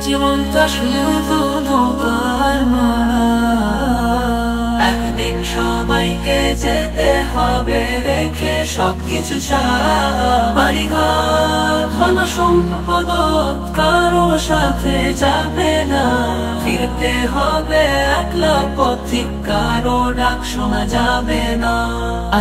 জীবনটা শুধু নৌকার মারা। একদিন সবাইকে যেতে হবে রেখে সবকিছু ছাড়া। বাড়িঘর ধন সম্পদ কারো সাথে যাবে না, ফিরতে হবে একলা পথিক, কারো ডাক শোনা যাবে না।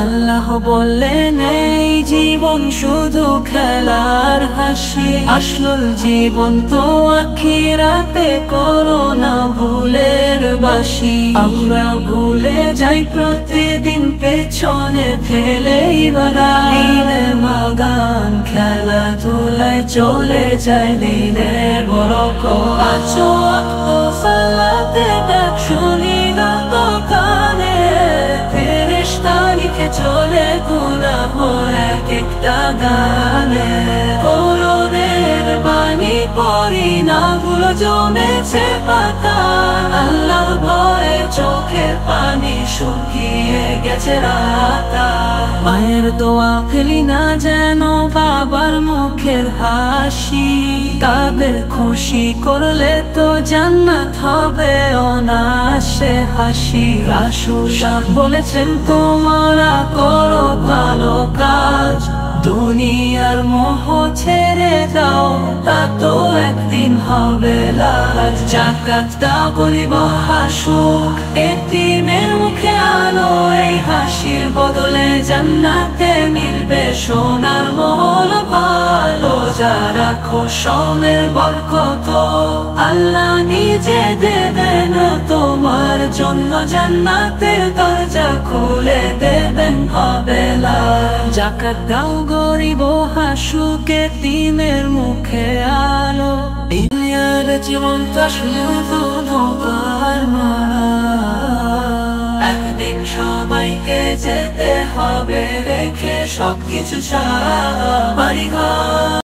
আল্লাহ বললেন এই জীবন শুধু খেলার হাসি, আসল জীবন তো আখিরাতে করো না ভুলের বাসি। আমরা ভুলে যাই প্রতিদিন পেছনে ফেলেই বাগানে বাগান, খেলাধুলায় চলে যায় দিনের বড় আছো সালাতে ডাক শুনি না তো কানে। ফেরেশতা লিখে চলে গুনাহ এক একটা গানে। করোনের বাণী পড়ি না গুলো জমেছে পাতা, আল্লাহর ভয়ে চোখের পানি শুকিয়ে গেছে রাতা। মায়ের দোয়া ফেলি না যেন বাবার মুখের হাসি, তাদের খুশি করলে তো জান্নাত হবে অনায়াসে হাসি। রাসূল সাহেব বলেছেন তোমরা করো ভালো কাজ, দুনিয়ার মোহ ছেড়ে দাও তা তো একদিন হবে লাজ। যাকাত দাও গরিব হাসুক, এতিমের মুখে আলো, এই হাসির বদলে জান্নাতে মিলবে সোনার মহল ভালো। যারা খোশমের বরকত আল্লাহ নিজে দেবেন তোমার জন্য, জান্নাতের দরজা খুলে দেবেন হবে লাজ। যাকাত দাও গরিব হাসুক, এতিমের মুখে আলো, দুনিয়ার জীবনটা শুধু নৌকার মারা। একদিন সবাইকে যেতে হবে রেখে সবকিছু ছাড়া। বাড়িঘর